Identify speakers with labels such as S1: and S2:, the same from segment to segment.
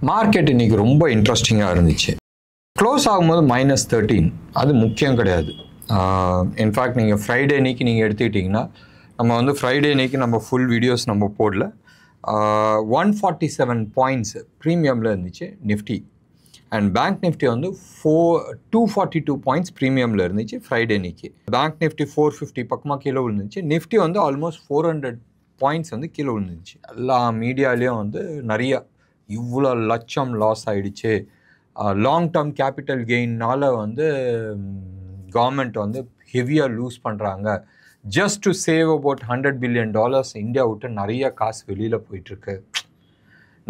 S1: Market இன்னைக்கு ரொம்ப இன்ட்ரெஸ்டிங்காக இருந்துச்சு. க்ளோஸ் ஆகும்போது -13 அது முக்கியம் கிடையாது. இன்ஃபேக்ட் நீங்கள் ஃப்ரைடே அன்னைக்கு நீங்கள் எடுத்துக்கிட்டிங்கன்னா நம்ம வந்து ஃப்ரைடே அன்னைக்கு நம்ம ஃபுல் வீடியோஸ் நம்ம போடல. 147 பாயிண்ட்ஸ் ப்ரீமியமில் இருந்துச்சு நிஃப்டி. அண்ட் பேங்க் நிஃப்டி வந்து 242 பாயிண்ட்ஸ் ப்ரீமியமில் இருந்துச்சு ஃப்ரைடே அன்னைக்கு. பேங்க் நிஃப்டி 450 பக்கமாக கீழே விழுந்துச்சு. நிஃப்டி வந்து ஆல்மோஸ்ட் 400 பாயிண்ட்ஸ் வந்து கீழே விழுந்துச்சு. எல்லா மீடியாலேயும் வந்து நிறைய இவ்வளோ லட்சம் லாஸ் ஆகிடுச்சு, லாங் டேர்ம் கேபிட்டல் கெயின்னால் வந்து கவர்மெண்ட் வந்து ஹெவியாக லூஸ் பண்ணுறாங்க, just to save about $100 billion India விட்டு நிறைய காசு வெளியில் போயிட்டுருக்கு.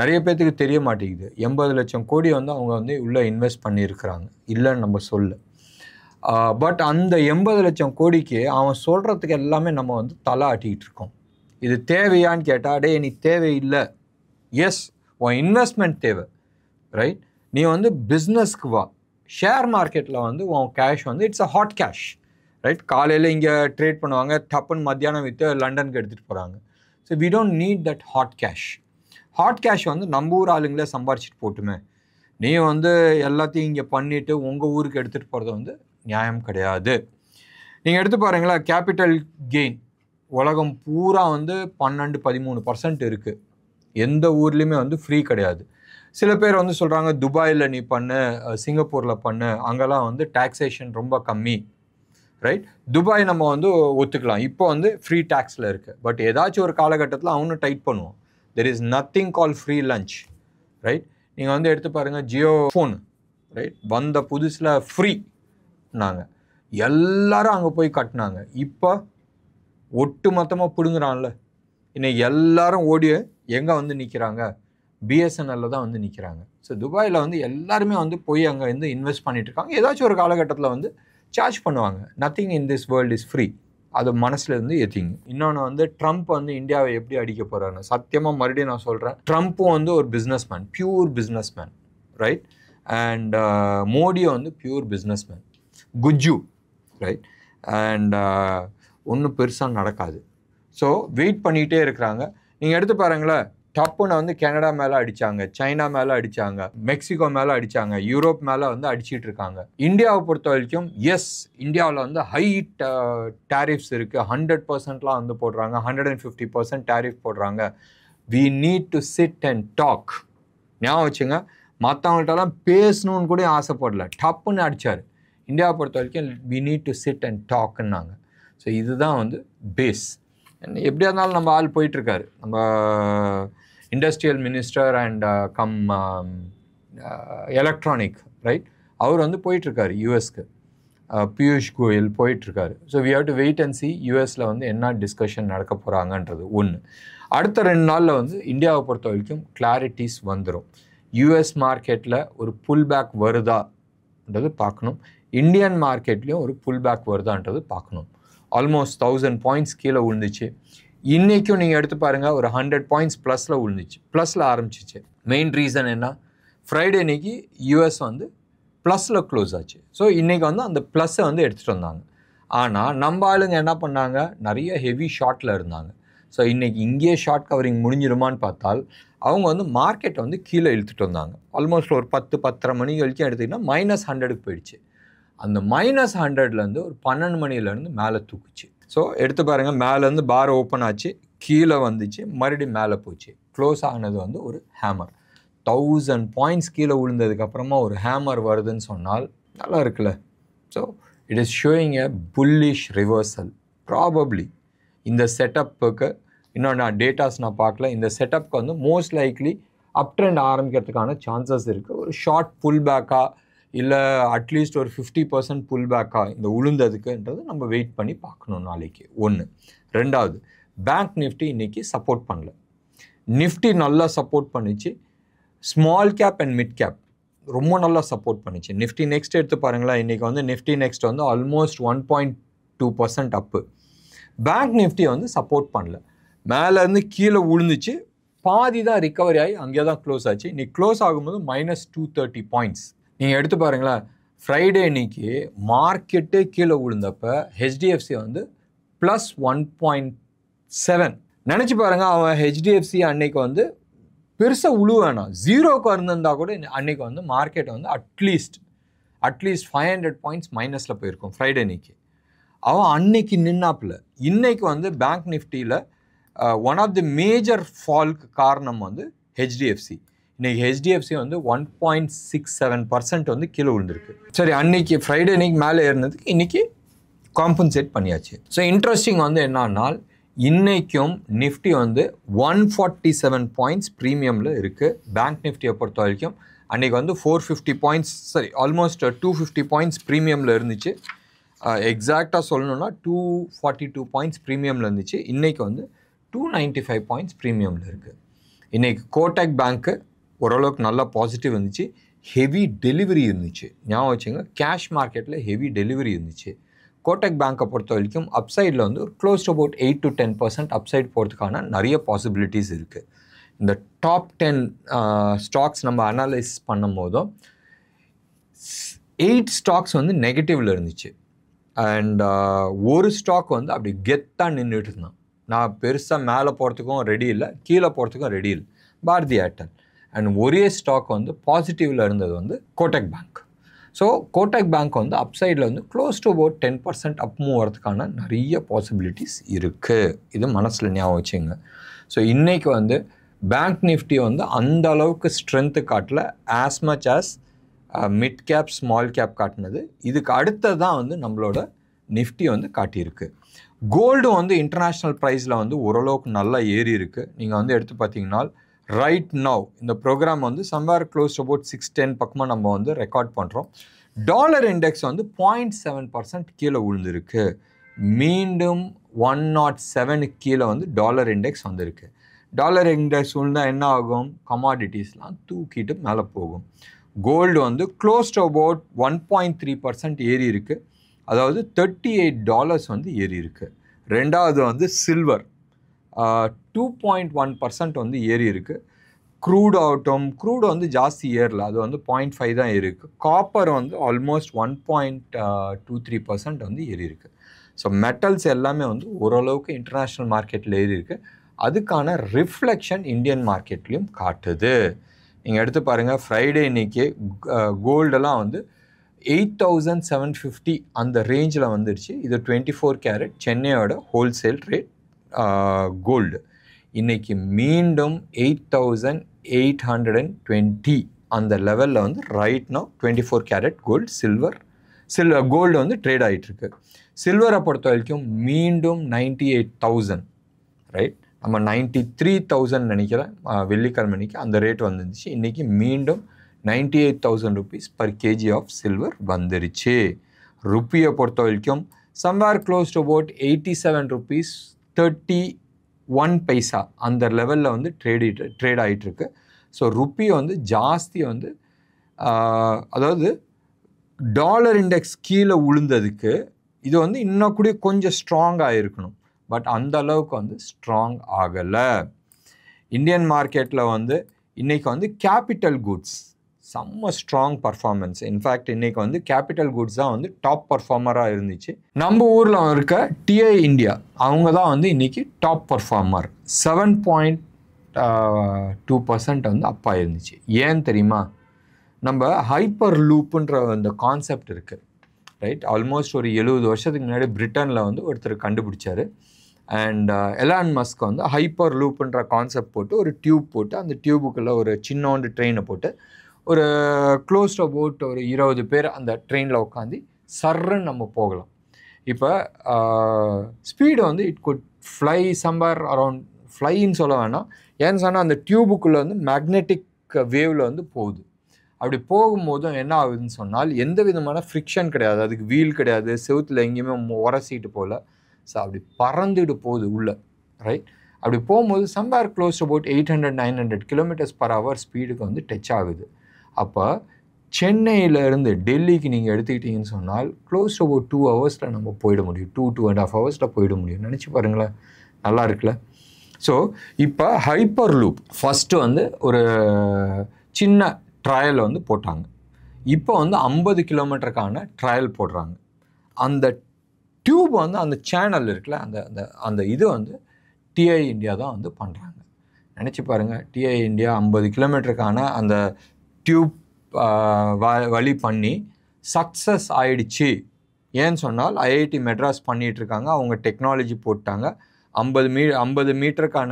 S1: நிறைய பேர்த்துக்கு தெரிய மாட்டேங்குது. 80 லட்சம் கோடி வந்து அவங்க வந்து உள்ளே இன்வெஸ்ட் பண்ணியிருக்கிறாங்க, இல்லைன்னு நம்ம சொல்ல. பட் அந்த 80 லட்சம் கோடிக்கு அவன் சொல்கிறதுக்கு எல்லாமே நம்ம வந்து தலை ஆட்டிக்கிட்டு இருக்கோம். இது தேவையான்னு கேட்டால் டே நீ தேவையில்லை. எஸ், உன் இன்வெஸ்ட்மெண்ட் தேவை, ரைட்? நீ வந்து பிஸ்னஸ்க்கு வா. ஷேர் மார்க்கெட்டில் வந்து உன் கேஷ் வந்து it's a hot cash, right? காலையில் இங்கே ட்ரேட் பண்ணுவாங்க, டப்புன்னு மத்தியானம் விற்று லண்டனுக்கு எடுத்துகிட்டு போகிறாங்க. So we don't need that hot cash. Hot cash வந்து நம்ம ஊர் ஆளுங்களே சம்பாரிச்சிட்டு போட்டுமே. நீ வந்து எல்லாத்தையும் இங்கே பண்ணிவிட்டு உங்கள் ஊருக்கு எடுத்துகிட்டு போகிறது வந்து நியாயம் கிடையாது. நீங்கள் எடுத்து பாருங்களேன், கேபிட்டல் கெயின் உலகம் பூரா வந்து 12-13% இருக்குது. எந்த ஊர்லேயுமே வந்து ஃப்ரீ கிடையாது. சில பேர் வந்து சொல்கிறாங்க துபாயில் நீ பண்ணு, சிங்கப்பூரில் பண்ணு, அங்கெல்லாம் வந்து டாக்ஸேஷன் ரொம்ப கம்மி, ரைட்? துபாய் நம்ம வந்து ஒத்துக்கலாம், இப்போ வந்து ஃப்ரீ டேக்ஸில் இருக்குது. பட் ஏதாச்சும் ஒரு காலகட்டத்தில் அவனும் டைட் பண்ணுவோம். There is nothing call free lunch, right? நீங்கள் வந்து எடுத்து பாருங்கள், ஜியோ ஃபோன், ரைட், வந்த புதுசில் ஃப்ரீனாங்க, எல்லாரும் அங்கே போய் கட்டினாங்க. இப்போ ஒட்டு மொத்தமாக பிடுங்குறான்ல. இன்னைக்கு எல்லாரும் ஓடி எங்கே வந்து நிற்கிறாங்க? பிஎஸ்என்எல்ல தான் வந்து நிற்கிறாங்க. ஸோ துபாயில் வந்து எல்லாருமே வந்து போய் அங்கே வந்து இன்வெஸ்ட் பண்ணிட்டு இருக்காங்க. ஏதாச்சும் ஒரு காலகட்டத்தில் வந்து சார்ஜ் பண்ணுவாங்க. Nothing in this world is free. அது மனசில் இருந்து ஏற்றிங்க. இன்னொன்று வந்து ட்ரம்ப் வந்து இந்தியாவை எப்படி அடிக்க போகிறாருன்னு சத்தியமாக மறுபடியும் நான் சொல்கிறேன். ட்ரம்ப்பும் வந்து ஒரு businessman, pure businessman, right? And மோடியும் வந்து பியூர் பிஸ்னஸ்மேன், குஜ்ஜு, ரைட்? அண்ட் ஒன்றும் பெருசாக நடக்காது. ஸோ வெயிட் பண்ணிகிட்டே இருக்கிறாங்க. நீங்கள் எடுத்து பாருங்களேன், டப்புன்னு வந்து கனடா மேலே அடித்தாங்க, சைனா மேலே அடித்தாங்க, மெக்சிகோ மேலே அடித்தாங்க, யூரோப் மேலே வந்து அடிச்சிட்டு இருக்காங்க. இந்தியாவை பொறுத்த வரைக்கும் எஸ், இந்தியாவில் வந்து ஹை டேரிஃப்ஸ் இருக்குது. 100%லாம் வந்து போடுறாங்க, 150% டேரிஃப் போடுறாங்க. We need to sit and talk. ஞாபகம் வச்சுங்க, மற்றவங்கள்ட்டலாம் பேசணுன்னு கூட ஆசைப்படல, டப்புன்னு அடித்தார். இந்தியாவை பொறுத்த வரைக்கும் we need to sit and டாக்குன்னாங்க. ஸோ இதுதான் வந்து பேஸ். எப்படியா இருந்தாலும் நம்ம ஆள் போயிட்டுருக்காரு, நம்ம industrial minister and cum electronic, right? அவர் வந்து போயிட்டுருக்காரு யூஎஸ்க்கு, பியூஷ் கோயல் போயிட்டுருக்காரு. So we have to wait and see யூஎஸில் வந்து என்ன டிஸ்கஷன் நடக்க போகிறாங்கன்றது ஒன்று. அடுத்த 2 நாளில் வந்து இந்தியாவை பொறுத்த வரைக்கும் கிளாரிட்டிஸ் வந்துடும். யூஎஸ் மார்க்கெட்டில் ஒரு புல் பேக் வருதான்றது பார்க்கணும், இந்தியன் மார்க்கெட்லேயும் ஒரு புல் பேக் வருதான்றது பார்க்கணும். ஆல்மோஸ்ட் 1000 பாயிண்ட்ஸ் கீழே விழுந்துச்சு. இன்றைக்கும் நீங்கள் எடுத்து பாருங்கள், ஒரு 100 பாயிண்ட்ஸ் ப்ளஸில் விழுந்துச்சு, ப்ளஸில் ஆரம்பிச்சிச்சு. மெயின் ரீசன் என்ன? ஃப்ரைடே அன்னைக்கு யூஎஸ் வந்து ப்ளஸில் க்ளோஸ் ஆச்சு. ஸோ இன்றைக்கி வந்து அந்த ப்ளஸ்ஸை வந்து எடுத்துகிட்டு வந்தாங்க. ஆனால் நம்ம ஆளுங்க என்ன பண்ணாங்க, நிறைய ஹெவி ஷார்ட்டில் இருந்தாங்க. ஸோ இன்றைக்கி இங்கேயே ஷார்ட் கவரிங் முடிஞ்சிருமான்னு பார்த்தால் அவங்க வந்து மார்க்கெட்டை வந்து கீழே இழுத்துட்டு வந்தாங்க. ஆல்மோஸ்ட் ஒரு 10-10:30 மணி வரைக்கும் எடுத்திங்கன்னா -100க்கு போயிடுச்சு. அந்த -100லேருந்து ஒரு 12 மணிலேருந்து மேலே தூக்குச்சு. ஸோ எடுத்து பாருங்கள், மேலேருந்து பார் ஓப்பன் ஆச்சு, கீழே வந்துச்சு, மறுபடியும் மேலே போச்சு. க்ளோஸ் ஆனது வந்து ஒரு ஹேமர். 1000 பாயிண்ட்ஸ் கீழே விழுந்ததுக்கப்புறமா ஒரு ஹேமர் வருதுன்னு சொன்னால் நல்லா இருக்குல்ல? So it is showing a bullish reversal probably. இந்த செட்டப்புக்கு இன்னும் நான் டேட்டாஸ் நான் பார்க்கல. இந்த செட்டப்புக்கு வந்து மோஸ்ட் லைக்லி அப் ட்ரெண்ட் ஆரம்பிக்கிறதுக்கான சான்சஸ் இருக்குது. ஒரு ஷார்ட் புல் பேக்காக இல்லை அட்லீஸ்ட் ஒரு 50% புல் பேக்காக இந்த உளுந்ததுக்குன்றது நம்ம வெயிட் பண்ணி பார்க்கணும் நாளைக்கு. ஒன்று. ரெண்டாவது, பேங்க் நிஃப்டி இன்றைக்கி சப்போர்ட் பண்ணல. நிஃப்டி நல்லா சப்போர்ட் பண்ணிச்சு. Small cap and mid cap ரொம்ப நல்லா சப்போர்ட் பண்ணிச்சு. நிஃப்டி நெக்ஸ்ட் எடுத்து பாருங்களேன், இன்றைக்கி வந்து நிஃப்டி நெக்ஸ்ட் வந்து ஆல்மோஸ்ட் 1.2% அப்பு. பேங்க் நிஃப்டி வந்து சப்போர்ட் பண்ணல, மேலேருந்து கீழே விழுந்துச்சு, பாதி தான் ரிக்கவரி ஆகி அங்கே தான் க்ளோஸ் ஆச்சு. இன்றைக்கி க்ளோஸ் ஆகும்போது -230 பாயிண்ட்ஸ். நீங்கள் எடுத்து பாருங்களேன், ஃப்ரைடே அன்னைக்கு மார்க்கெட்டே கீழே விழுந்தப்போ ஹெச்டிஎஃப்சி வந்து +1.7. நினச்சி பாருங்கள், அவன் ஹெச்டிஎஃப்சி அன்னைக்கு வந்து பெருசாக உழு வேணாம், ஜீரோக்கு இருந்திருந்தால் கூட அன்றைக்கி வந்து மார்க்கெட் வந்து அட்லீஸ்ட் 500 பாயிண்ட்ஸ் மைனஸில் போயிருக்கும் ஃப்ரைடே அன்னைக்கு. அவன் அன்னைக்கு நின்னாப்புல. இன்னைக்கு வந்து பேங்க் நிஃப்டியில் ஒன் ஆஃப் தி மேஜர் ஃபால்க்கு காரணம் வந்து ஹெச்டிஎஃப்சி. இன்றைக்கி ஹெச்டிஎஃப்சி வந்து 1.67% வந்து கீழே விழுந்திருக்கு. சரி, அன்னைக்கு ஃப்ரைடே அன்னைக்கு மேலே ஏறினதுக்கு இன்றைக்கி காம்பன்சேட் பண்ணியாச்சு. ஸோ இன்ட்ரெஸ்டிங் வந்து என்னன்னால் இன்றைக்கும் நிஃப்டி வந்து 147 பாயிண்ட்ஸ் ப்ரீமியமில் இருக்குது. பேங்க் நிஃப்டியை பொறுத்த வரைக்கும் அன்றைக்கி வந்து 450 பாயிண்ட்ஸ், சரி ஆல்மோஸ்ட் 250 பாயிண்ட்ஸ் ப்ரீமியமில் இருந்துச்சு. எக்ஸாக்டாக சொல்லணுன்னா 242 பாயிண்ட்ஸ் ப்ரீமியமில் இருந்துச்சு. இன்றைக்கி வந்து 295 பாயிண்ட்ஸ் ப்ரீமியமில் இருக்குது. இன்றைக்கி கோடக் பேங்க்கு ஓரளவுக்கு நல்லா பாசிட்டிவ் இருந்துச்சு. ஹெவி டெலிவரி இருந்துச்சு. ஞாபகம் வச்சுங்க, கேஷ் மார்க்கெட்டில் ஹெவி டெலிவரி இருந்துச்சு. கோடக் பேங்க்கை பொறுத்த வரைக்கும் அப்சைடில் வந்து ஒரு close to about 8 to 10% upside போகிறதுக்கான நிறைய பாசிபிலிட்டிஸ் இருக்குது. இந்த டாப் 10 ஸ்டாக்ஸ் நம்ம அனலைஸ் பண்ணும் போதும் 8 ஸ்டாக்ஸ் வந்து நெகட்டிவில் இருந்துச்சு. அண்ட் ஒரு ஸ்டாக் வந்து அப்படி கெத்தாக நின்றுட்டு இருந்தான். நான் பெருசாக மேலே போகிறதுக்கும் ரெடி இல்லை, கீழே போகிறதுக்கும் ரெடி இல்லை, பாரதி ஏர்டெல். அண்ட் ஒரே ஸ்டாக் வந்து பாசிட்டிவில் இருந்தது வந்து Kotak bank. So Kotak bank வந்து அப்சைடில் வந்து close to about 10% up move வரதுக்கான நிறைய பாசிபிலிட்டிஸ் இருக்குது. இது மனசில் ஞாபகம் வச்சுங்க. ஸோ இன்றைக்கி வந்து பேங்க் நிஃப்டி வந்து அந்த அளவுக்கு ஸ்ட்ரென்த்து காட்டல, as much as mid cap small cap காட்டினது. இதுக்கு அடுத்தது தான் வந்து நம்மளோட நிஃப்டி வந்து காட்டியிருக்கு. கோல்டு வந்து இன்டர்நேஷ்னல் ப்ரைஸில் வந்து ஓரளவுக்கு நல்லா ஏறி இருக்குது. நீங்கள் வந்து எடுத்து பார்த்தீங்கன்னா ரைட் நவ் இந்த ப்ரோக்ராம் வந்து சம்வேர் க்ளோஸ் டு அபவுட் 610 பக்கமாக நம்ம வந்து ரெக்கார்ட் பண்ணுறோம். டாலர் இண்டெக்ஸ் வந்து 0.7% கீழே விழுந்திருக்கு. மீண்டும் 107 கீழே வந்து டாலர் இண்டெக்ஸ் வந்திருக்கு. டாலர் இண்டெக்ஸ் விழுந்தால் என்ன ஆகும்? கமாடிட்டிஸ்லாம் தூக்கிட்டு மேலே போகும். கோல்டு வந்து க்ளோஸ் டு அபவுட் 1.3% ஏறி இருக்குது. அதாவது $38 வந்து ஏறி இருக்குது. ரெண்டாவது வந்து சில்வர் 2.1% வந்து ஏறி இருக்குது. க்ரூட் ஆகட்டும், க்ரூட் வந்து ஜாஸ்தி ஏறல, அது வந்து 0.5 தான் ஏறி இருக்குது. காப்பர் வந்து ஆல்மோஸ்ட் 1.23% வந்து ஏறி இருக்குது. ஸோ மெட்டல்ஸ் எல்லாமே வந்து ஓரளவுக்கு இன்டர்நேஷ்னல் மார்க்கெட்டில் ஏறி இருக்குது. அதுக்கான ரிஃப்ளெக்ஷன் இந்தியன் மார்க்கெட்லேயும் காட்டுது. நீங்கள் எடுத்து பாருங்கள், ஃப்ரைடே இன்றைக்கி கோல்டெல்லாம் வந்து 8,750 அந்த ரேஞ்சில் வந்துடுச்சு. இது 24 கேரட் சென்னையோட ஹோல்சேல் ரேட் கோல்டு. இன்றைக்கி மீண்டும் 8,820 அந்த லெவலில் வந்து right now 24 carat gold gold வந்து ட்ரேட் ஆகிட்டுருக்கு. சில்வரை பொறுத்த வரைக்கும் மீண்டும் 98,000 ரைட், நம்ம 93,000 நினைக்கிறேன் வெள்ளிக்கிழமைக்கு அந்த ரேட் வந்துருந்துச்சு. இன்றைக்கி மீண்டும் 98,000 rupees per kg of silver வந்துருச்சு. ருப்பியை பொறுத்த வரைக்கும் somewhere close to about 87 rupees 31 paisa அந்த லெவலில் வந்து ட்ரேட் ஆகிட்டுருக்கு. ஸோ ருப்பி வந்து ஜாஸ்தி வந்து அதாவது டாலர் இண்டெக்ஸ் கீழே விழுந்ததுக்கு இது வந்து இன்னும் கூட கொஞ்சம் ஸ்ட்ராங்காக இருக்கணும். பட் அந்த அளவுக்கு வந்து ஸ்ட்ராங் ஆகலை. இந்தியன் மார்க்கெட்டில் வந்து இன்றைக்கி வந்து கேபிட்டல் குட்ஸ் செம்ம ஸ்ட்ராங் பர்ஃபார்மன்ஸ். இன்ஃபேக்ட் இன்றைக்கி வந்து கேபிட்டல் குட்ஸ் தான் வந்து டாப் பர்ஃபார்மராக இருந்துச்சு. நம்ம ஊரில் இருக்க டிஐ இந்தியா அவங்க தான் வந்து இன்றைக்கி டாப் பர்ஃபார்மர். 7.2% வந்து அப்பா இருந்துச்சு. ஏன் தெரியுமா? நம்ம ஹைப்பர் லூப்புன்ற அந்த கான்செப்ட் இருக்குது ரைட். ஆல்மோஸ்ட் ஒரு 70 வருஷத்துக்கு முன்னாடி பிரிட்டனில் வந்து ஒருத்தர் கண்டுபிடிச்சார். அண்ட் எலான் மஸ்க் வந்து ஹைப்பர் லூப்புன்ற கான்செப்ட் போட்டு ஒரு டியூப் போட்டு அந்த டியூபுக்குள்ளே ஒரு சின்னோண்டு ட்ரெயினை போட்டு ஒரு க்ளோஸ் டு அபவுட் ஒரு 20 பேர் அந்த ட்ரெயினில் உட்காந்து சர்ன்னு நம்ம போகலாம். இப்போ ஸ்பீடு வந்து it could fly somewhere around, ஃப்ளைன்னு சொல்ல வேணாம், ஏன்னு சொன்னால் அந்த டியூபுக்குள்ளே வந்து மேக்னெட்டிக் வேவில் வந்து போகுது. அப்படி போகும்போதும் என்ன ஆகுதுன்னு சொன்னால் எந்த விதமான ஃப்ரிக்ஷன் கிடையாது, அதுக்கு வீல் கிடையாது, செவுத்தில் எங்கேயுமே உரசிட்டு போகல. ஸோ அப்படி பறந்துட்டு போகுது உள்ளே ரைட். அப்படி போகும்போது somewhere close to about 800-900 km/h ஸ்பீடுக்கு வந்து டச் ஆகுது. அப்போ சென்னையிலேருந்து டெல்லிக்கு நீங்கள் எடுத்துக்கிட்டிங்கன்னு சொன்னால் க்ளோஸ் டு அபவுட் 2 hours நம்ம போயிட முடியும், 2.5 hours போயிட முடியும். நினச்சி பாருங்களேன், நல்லா இருக்குல்ல. ஸோ இப்போ ஹைப்பர் லூப் ஃபஸ்ட்டு வந்து ஒரு சின்ன ட்ரையல் வந்து போட்டாங்க. இப்போ வந்து 50 கிலோமீட்டருக்கான ட்ரையல் போடுறாங்க. அந்த டியூப் வந்து அந்த சேனல் இருக்குல்ல, அந்த இது வந்து டிஐ இந்தியா தான் வந்து பண்ணுறாங்க. நினச்சி பாருங்கள், டிஐ இந்தியா 50 கிலோமீட்டருக்கான அந்த டியூப் வழி பண்ணி சக்ஸஸ் ஆயிடுச்சு. ஏன்னு சொன்னால் ஐஐடி மெட்ராஸ் பண்ணிகிட்ருக்காங்க, அவங்க டெக்னாலஜி போட்டாங்க. 50 மீட்டருக்கான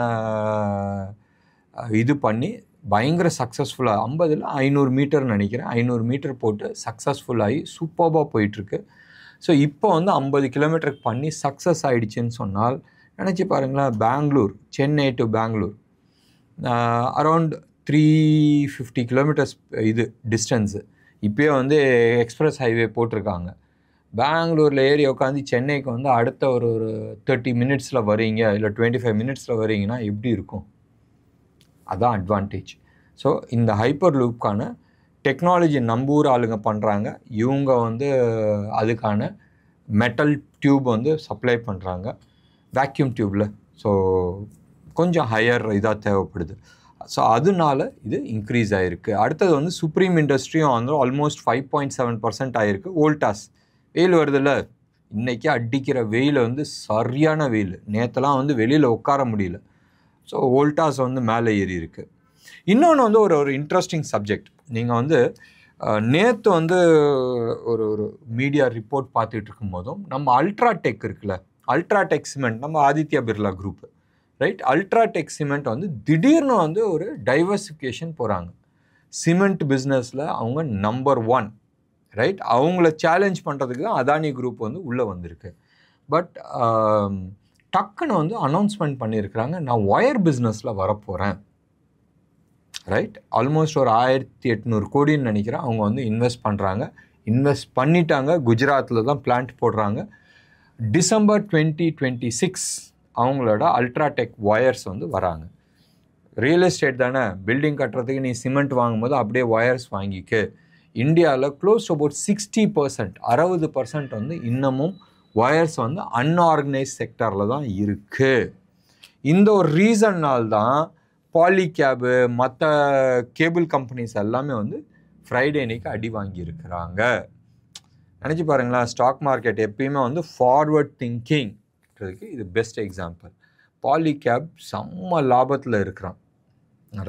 S1: இது பண்ணி பயங்கர சக்ஸஸ்ஃபுல்லாக 50 500 மீட்டர்னு நினைக்கிறேன், 500 மீட்டர் போட்டு சக்ஸஸ்ஃபுல்லாகி சூப்பராக போயிட்டுருக்கு. ஸோ இப்போ வந்து 50 கிலோமீட்டருக்கு பண்ணி சக்ஸஸ் ஆகிடுச்சின்னு சொன்னால் நினச்சி பாருங்களேன், Bangalore, Chennai to Bangalore around 350 kilometres இது டிஸ்டன்ஸு. இப்போயே வந்து எக்ஸ்பிரஸ் ஹைவே போட்டிருக்காங்க. பெங்களூரில் ஏறி உட்காந்து சென்னைக்கு வந்து அடுத்த ஒரு 30 மினிட்ஸில் வரீங்க, இல்லை 25 மினிட்ஸில் வரீங்கன்னா எப்படி இருக்கும்? அதான் அட்வான்டேஜ். ஸோ இந்த ஹைப்பர் லூப்க்கான டெக்னாலஜி நம்பூர் ஆளுங்க பண்ணுறாங்க. இவங்க வந்து அதுக்கான மெட்டல் டியூப் வந்து சப்ளை பண்ணுறாங்க, வேக்யூம் டியூப்பில். ஸோ கொஞ்சம் ஹையர் இதாக தேவைப்படுது. ஸோ அதனால இது இன்க்ரீஸ் ஆகிருக்கு. அடுத்தது வந்து சுப்ரீம் இண்டஸ்ட்ரியும் வந்து ஆல்மோஸ்ட் 5.7% ஆகிருக்கு. வோல்டாஸ், வெயில் வருதில்ல, இன்றைக்கி அடிக்கிற வெயில் வந்து சரியான வெயில், நேற்றுலாம் வந்து வெளியில் உட்கார முடியல. ஸோ வோல்டாஸ் வந்து மேலே ஏறி இருக்குது. இன்னொன்று வந்து ஒரு இன்ட்ரெஸ்டிங் சப்ஜெக்ட். நீங்கள் வந்து நேற்று வந்து ஒரு மீடியா ரிப்போர்ட் பார்த்துட்டு இருக்கும்போதும் நம்ம அல்ட்ராடெக் இருக்குல்ல, அல்ட்ராடெக் சிமெண்ட், நம்ம Aditya Birla group, right? UltraTech cement வந்து திடீர்னு வந்து ஒரு டைவர்சிஃபிகேஷன் போகிறாங்க. சிமெண்ட் பிஸ்னஸில் அவங்க நம்பர் 1, ரைட்? அவங்கள சேலஞ்ச் பண்ணுறதுக்கு தான் அதானி குரூப் வந்து உள்ளே வந்திருக்கு. பட் டக்குன்னு வந்து அனௌன்ஸ்மெண்ட் பண்ணியிருக்கிறாங்க, நான் ஒயர் பிஸ்னஸில் வரப்போகிறேன், ரைட்? ஆல்மோஸ்ட் ஒரு 1800 கோடின்னு நினைக்கிறேன் அவங்க வந்து இன்வெஸ்ட் பண்ணுறாங்க. இன்வெஸ்ட் பண்ணிட்டாங்க, குஜராத்தில் தான் பிளான்ட் போடுறாங்க. டிசம்பர் 2026 அவங்களோட அல்ட்ராடெக் ஒயர்ஸ் வந்து வராங்க. ரியல் எஸ்டேட் தானே, பில்டிங் கட்டுறதுக்கு நீ சிமெண்ட் வாங்கும்போது அப்படியே ஒயர்ஸ் வாங்கிக்கு. இந்தியாவில் க்ளோஸ் டு அபவுட் 60%, 60% வந்து இன்னமும் ஒயர்ஸ் வந்து அன்ஆர்கனைஸ் செக்டாரில் தான் இருக்குது. இந்த ஒரு ரீசன்னால் பாலிகேபு மற்ற கேபிள் கம்பெனிஸ் எல்லாமே வந்து ஃப்ரைடே அன்னைக்கு அடி வாங்கியிருக்கிறாங்க. நினச்சி பாருங்களேன், ஸ்டாக் மார்க்கெட் எப்பயுமே வந்து ஃபார்வர்ட் திங்கிங்கிறதுக்கு இது பெஸ்ட் எக்ஸாம்பிள். பாலிகேப் செம்ம லாபத்தில் இருக்கிறான்,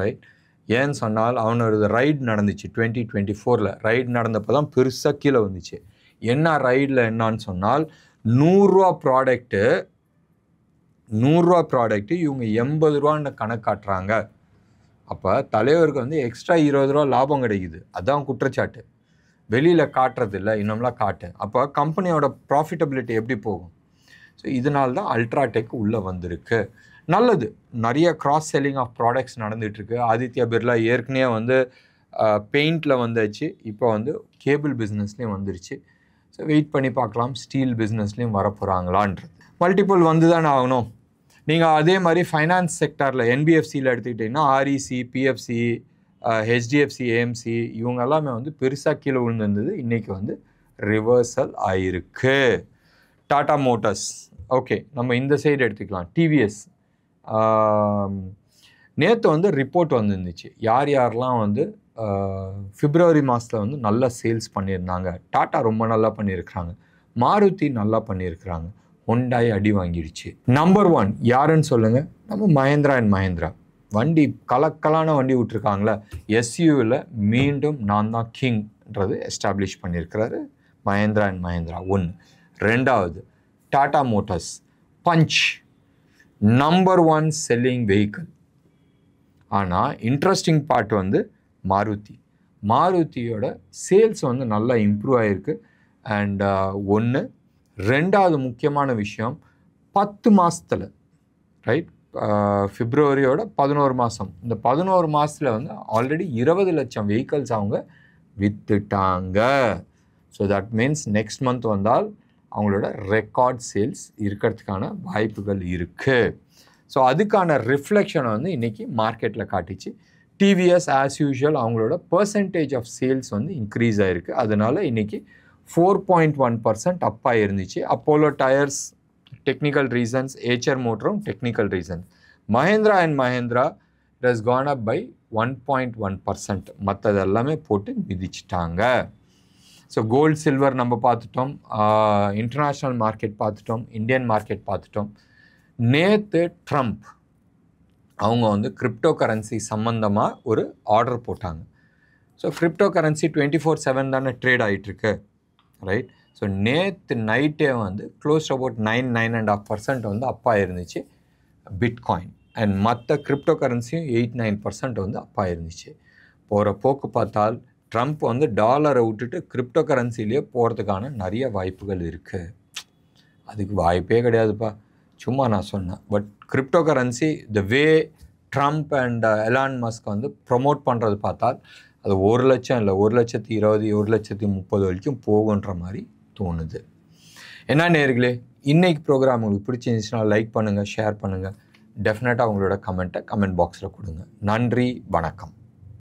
S1: ரைட்? ஏன்னு சொன்னால் அவனோட ரைட் நடந்துச்சு 2024. ரைட் நடந்தப்போ தான் பெருசாக கீழே வந்துச்சு. என்ன ரைடில் என்னான்னு சொன்னால் 100 ரூபா ப்ராடக்ட்டு இவங்க 80 ரூபான்னு கணக்கு காட்டுறாங்க. அப்போ தலைவருக்கு வந்து எக்ஸ்ட்ரா 20 ரூபா லாபம் கிடைக்குது. அதுதான் குற்றச்சாட்டு. வெளியில் காட்டுறது இல்லை, இன்னும்லாம் காட்டு. அப்போ கம்பெனியோட ப்ராஃபிட்டபிலிட்டி எப்படி போகும்? ஸோ இதனால தான் அல்ட்ராடெக் உள்ளே வந்திருக்கு. நல்லது, நிறைய கிராஸ் செல்லிங் ஆஃப் ப்ராடக்ட்ஸ் நடந்துகிட்ருக்கு. ஆதித்யா பிர்லா ஏற்கனவே வந்து பெயிண்டில் வந்தாச்சு, இப்போ வந்து கேபிள் பிஸ்னஸ்லேயும் வந்துருச்சு. ஸோ வெயிட் பண்ணி பார்க்கலாம் ஸ்டீல் பிஸ்னஸ்லேயும் வரப்போகிறாங்களான்றது. மல்டிபிள் வந்து தானே ஆகணும். நீங்கள் அதே மாதிரி ஃபைனான்ஸ் செக்டாரில் என்பிஎஃப்சியில் எடுத்துக்கிட்டிங்கன்னா ஆர்இசி, பிஎஃப்சி, ஹெச்டிஎஃப்சி, ஏஎம்சி இவங்க எல்லாமே வந்து பெருசாக கீழே விழுந்திருந்தது. இன்றைக்கி வந்து ரிவர்சல் ஆகிருக்கு. டாடா மோட்டார்ஸ், ஓகே, நம்ம இந்த சைடு எடுத்துக்கலாம். டிவிஎஸ் நேற்று வந்து ரிப்போர்ட் வந்துருந்துச்சு, யாரெல்லாம் வந்து பிப்ரவரி மாதத்தில் வந்து நல்லா சேல்ஸ் பண்ணியிருந்தாங்க. டாட்டா ரொம்ப நல்லா பண்ணியிருக்கிறாங்க, மாருதி நல்லா பண்ணியிருக்கிறாங்க, ஹோண்டாய் அடி வாங்கிடுச்சு. நம்பர் 1 யாருன்னு சொல்லுங்கள்? நம்ம மஹேந்திரா அண்ட் மஹேந்திரா. வண்டி கலக்கலான வண்டி விட்டுருக்காங்களே, எஸ்யூவில் மீண்டும் நான் தான் கிங்ன்றது எஸ்டாப்ளிஷ் பண்ணியிருக்கிறாரு மஹேந்திரா அண்ட் மஹேந்திரா. 1. 2வது Tata Motors, Punch, number 1 selling vehicle. ஆனால் இன்ட்ரெஸ்டிங் பார்ட் வந்து மாருதியோட சேல்ஸ் வந்து நல்லா இம்ப்ரூவ் ஆகிருக்கு. அண்ட் 1. 2வது முக்கியமான விஷயம், 10 மாதத்தில், ரைட், பிப்ரவரியோட 11 மாதம், இந்த 11 மாதத்தில் வந்து ஆல்ரெடி 20 லட்சம் வெஹிக்கல்ஸ் அவங்க விற்றுட்டாங்க. So that means next month வந்தால் அவங்களோட ரெக்கார்ட் சேல்ஸ் இருக்கிறதுக்கான வாய்ப்புகள் இருக்குது. ஸோ அதுக்கான ரிஃப்ளெக்ஷனை வந்து இன்றைக்கி மார்க்கெட்டில் காட்டிச்சு. டிவிஎஸ் ஆஸ் யூஷுவல் அவங்களோட பர்சன்டேஜ் ஆஃப் சேல்ஸ் வந்து இன்க்ரீஸ் ஆகிருக்கு. அதனால் இன்றைக்கி 4.1% அப்பாக இருந்துச்சு. Apollo tyres technical reasons, Eicher மோட்டரும் technical reasons. Mahindra and Mahindra it has gone up by 1.1%. மற்றது எல்லாமே போட்டு மிதிச்சிட்டாங்க. ஸோ கோல்டு சில்வர் நம்ம பார்த்துட்டோம், இன்டர்நேஷ்னல் மார்க்கெட் பார்த்துட்டோம், இந்தியன் மார்க்கெட் பார்த்துட்டோம். நேற்று ட்ரம்ப் அவங்க வந்து கிரிப்டோ கரன்சி சம்மந்தமாக ஒரு ஆர்டர் போட்டாங்க. ஸோ கிரிப்டோ கரன்சி 24/7 தானே ட்ரேட் ஆகிட்டுருக்கு, ரைட்? ஸோ நேற்று நைட்டே வந்து க்ளோஸ் அபவுட் 9.5% வந்து அப்பா இருந்துச்சு பிட்காயின். அண்ட் மற்ற கிரிப்டோ கரன்சியும் 8-9% வந்து அப்பா இருந்துச்சு. போகிற போக்கு பார்த்தால் ட்ரம்ப் வந்து டாலரை விட்டுட்டு கிரிப்டோ கரன்சிலேயே போகிறதுக்கான நிறைய வாய்ப்புகள் இருக்குது. அதுக்கு வாய்ப்பே கிடையாதுப்பா, சும்மா நான் சொன்னேன். But crypto currency the way Trump and Elon Musk வந்து ப்ரொமோட் பண்ணுறது பார்த்தால் அது 1 லட்சம் இல்லை, 1,20,000, 1,30,000 வரைக்கும் போகுன்ற மாதிரி தோணுது. என்ன நேயர்களே, இன்றைக்கி ப்ரோக்ராம் உங்களுக்கு பிடிச்சிருந்துச்சுன்னா லைக் பண்ணுங்கள், ஷேர் பண்ணுங்கள். டெஃபினட்டாக உங்களோட கமெண்ட் பாக்ஸில் கொடுங்க. நன்றி, வணக்கம்.